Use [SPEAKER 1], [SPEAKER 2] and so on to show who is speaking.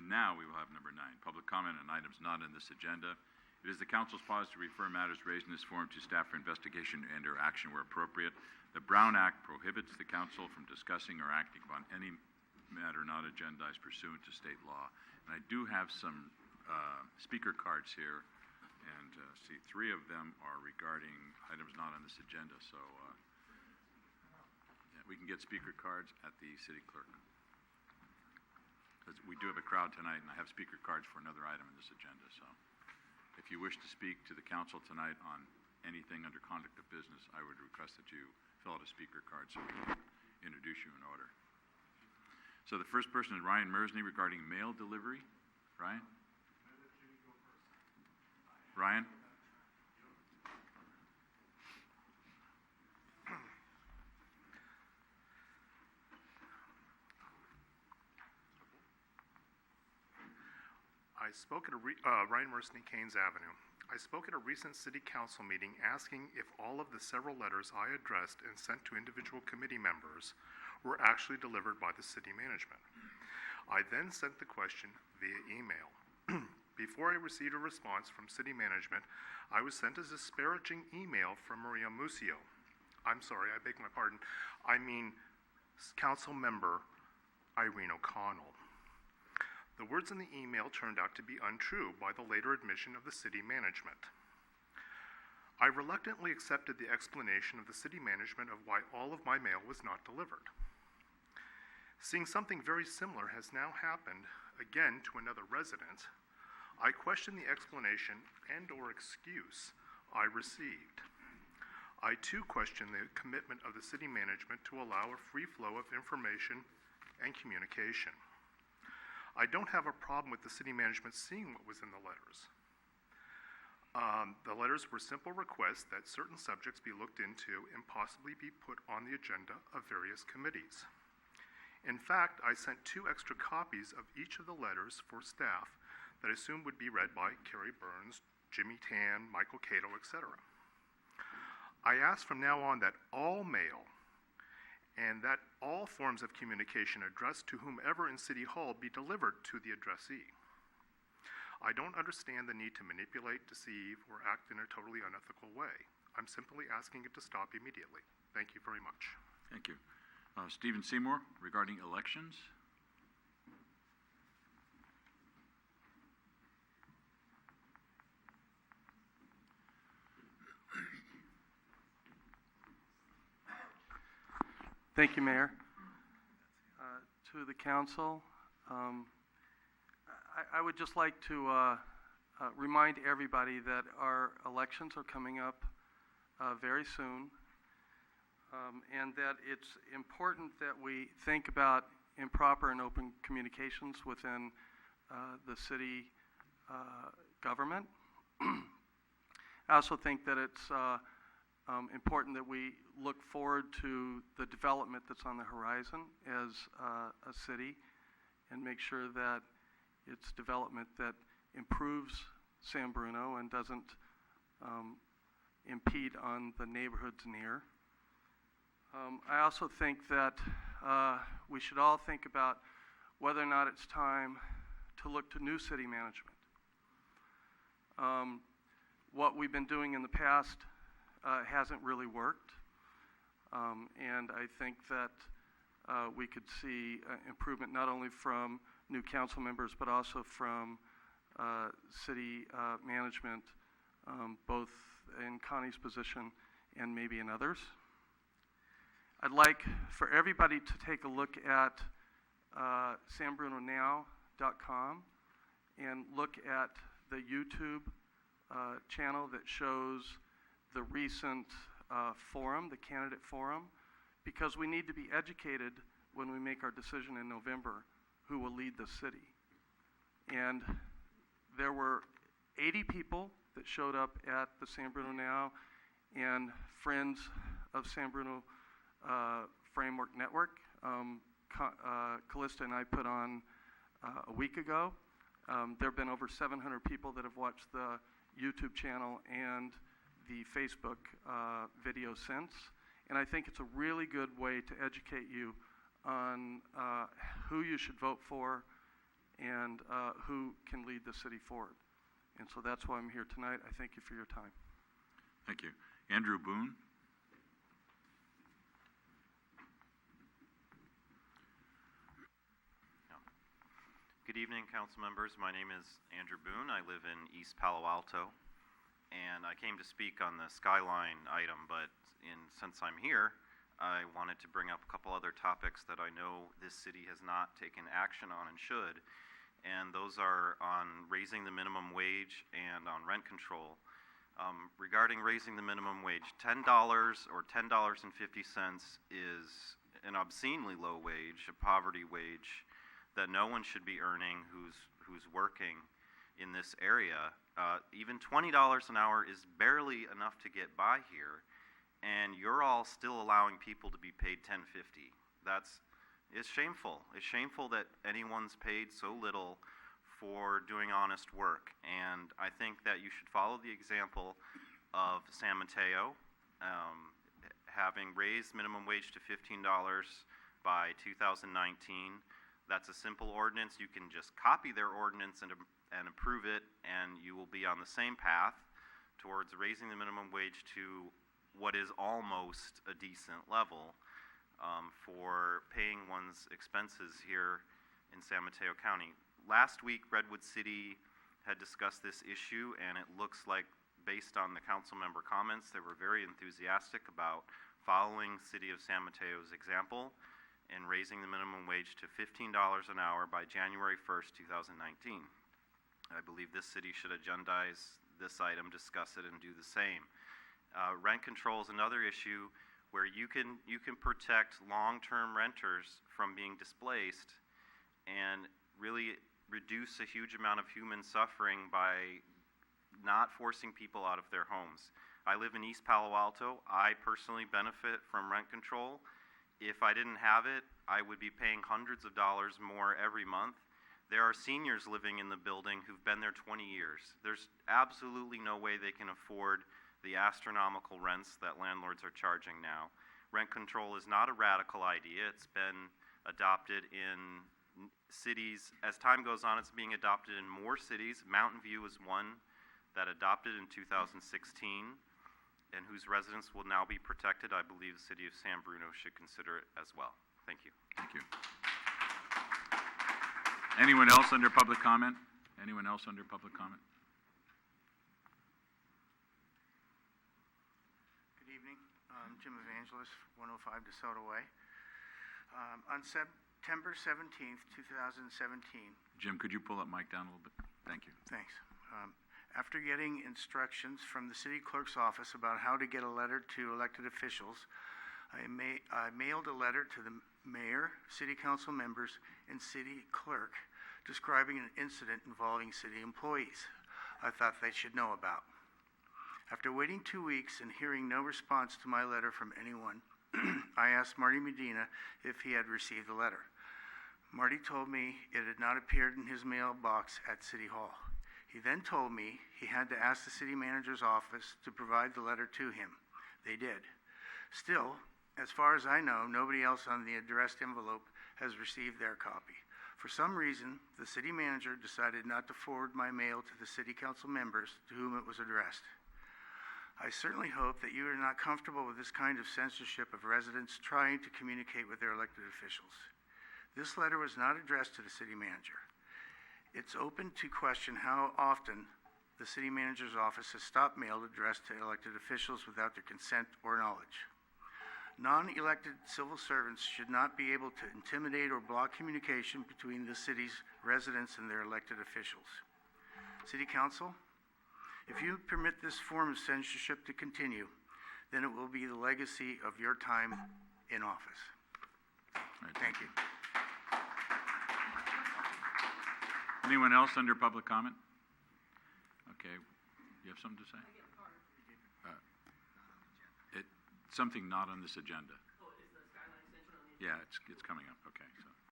[SPEAKER 1] And now we will have number 9, public comment on items not on this agenda. It is the council's policy to refer matters raised in this forum to staff for investigation and or action where appropriate. The Brown Act prohibits the council from discussing or acting upon any matter not agendized pursuant to state law. And I do have some speaker cards here, and see 3 of them are regarding items not on this agenda. So yeah, we can get speaker cards at the city clerk. Because we do have a crowd tonight, and I have speaker cards for another item in this agenda. So if you wish to speak to the council tonight on anything under conduct of business, I would request that you fill out a speaker card so we can introduce you in order. So the first person is Ryan Mersney regarding mail delivery. Ryan? Ryan?
[SPEAKER 2] Ryan Mersney, Keynes Avenue. I spoke at a recent city council meeting asking if all of the several letters I addressed and sent to individual committee members were actually delivered by the city management. I then sent the question via email. Before I received a response from city management, I was sent a disparaging email from Maria Musio. I'm sorry, I beg my pardon. I mean, council member Irene O'Connell. The words in the email turned out to be untrue by the later admission of the city management. I reluctantly accepted the explanation of the city management of why all of my mail was not delivered. Seeing something very similar has now happened again to another resident, I question the explanation and or excuse I received. I too question the commitment of the city management to allow a free flow of information and communication. I don't have a problem with the city management seeing what was in the letters. The letters were simple requests that certain subjects be looked into and possibly be put on the agenda of various committees. In fact, I sent 2 extra copies of each of the letters for staff that I assumed would be read by Carrie Burns, Jimmy Tan, Michael Cato, etc. I asked from now on that all mail and that all forms of communication addressed to whomever in City Hall be delivered to the addressee. I don't understand the need to manipulate, deceive, or act in a totally unethical way. I'm simply asking it to stop immediately. Thank you very much.
[SPEAKER 1] Thank you. Stephen Seymour, regarding elections.
[SPEAKER 3] Thank you, Mayor. To the council, I would just like to remind everybody that our elections are coming up very soon, and that it's important that we think about improper and open communications within the city government. I also think that it's important that we look forward to the development that's on the horizon as a city and make sure that it's development that improves San Bruno and doesn't impede on the neighborhoods near. I also think that we should all think about whether or not it's time to look to new city management. What we've been doing in the past hasn't really worked, and I think that we could see improvement not only from new council members but also from city management, both in Connie's position and maybe in others. I'd like for everybody to take a look at sanbrunonow.com and look at the YouTube channel that shows the recent forum, the candidate forum, because we need to be educated when we make our decision in November who will lead the city. And there were 80 people that showed up at the San Bruno Now and Friends of San Bruno Framework Network. Callista and I put on a week ago. There have been over 700 people that have watched the YouTube channel and the Facebook video since. And I think it's a really good way to educate you on who you should vote for and who can lead the city forward. And so that's why I'm here tonight. I thank you for your time.
[SPEAKER 1] Thank you. Andrew Boone?
[SPEAKER 4] Good evening, council members. My name is Andrew Boone. I live in East Palo Alto, and I came to speak on the Skyline item, but since I'm here, I wanted to bring up a couple other topics that I know this city has not taken action on and should, and those are on raising the minimum wage and on rent control. Regarding raising the minimum wage, $10 or $10.50 is an obscenely low wage, a poverty wage, that no one should be earning who's working in this area. Even $20 an hour is barely enough to get by here, and you're all still allowing people to be paid $10.50. It's shameful. It's shameful that anyone's paid so little for doing honest work, and I think that you should follow the example of San Mateo, having raised minimum wage to $15 by 2019. That's a simple ordinance. You can just copy their ordinance and approve it, and you will be on the same path towards raising the minimum wage to what is almost a decent level for paying one's expenses here in San Mateo County. Last week, Redwood City had discussed this issue, and it looks like, based on the council member comments, they were very enthusiastic about following City of San Mateo's example and raising the minimum wage to $15 an hour by January 1st, 2019. I believe this city should agendize this item, discuss it, and do the same. Rent control is another issue where you can protect long-term renters from being displaced and really reduce a huge amount of human suffering by not forcing people out of their homes. I live in East Palo Alto. I personally benefit from rent control. If I didn't have it, I would be paying hundreds of dollars more every month. There are seniors living in the building who've been there 20 years. There's absolutely no way they can afford the astronomical rents that landlords are charging now. Rent control is not a radical idea. It's been adopted in cities. As time goes on, it's being adopted in more cities. Mountain View is one that adopted in 2016. And whose residents will now be protected. I believe the city of San Bruno should consider it as well. Thank you.
[SPEAKER 1] Thank you. Anyone else under public comment? Anyone else under public comment?
[SPEAKER 5] Good evening. Jim Evangelist, 105 DeSoto Way. On September 17th, 2017.
[SPEAKER 1] Jim, could you pull that mic down a little bit? Thank you.
[SPEAKER 5] Thanks. After getting instructions from the city clerk's office about how to get a letter to elected officials, I mailed a letter to the mayor, city council members, and city clerk describing an incident involving city employees I thought they should know about. After waiting 2 weeks and hearing no response to my letter from anyone, I asked Marty Medina if he had received the letter. Marty told me it had not appeared in his mailbox at City Hall. He then told me he had to ask the city manager's office to provide the letter to him. They did. Still, as far as I know, nobody else on the addressed envelope has received their copy. For some reason, the city manager decided not to forward my mail to the city council members to whom it was addressed. I certainly hope that you are not comfortable with this kind of censorship of residents trying to communicate with their elected officials. This letter was not addressed to the city manager. It's open to question how often the city manager's office has stopped mail addressed to elected officials without their consent or knowledge. Non-elected civil servants should not be able to intimidate or block communication between the city's residents and their elected officials. City Council, if you permit this form of censorship to continue, then it will be the legacy of your time in office.
[SPEAKER 1] Right,
[SPEAKER 5] Thank you.
[SPEAKER 1] Anyone else under public comment? Okay, you have something to say? Something not on this agenda.
[SPEAKER 6] Oh, is the Skyline Extension on the agenda?
[SPEAKER 1] Yeah, it's coming up, okay. So.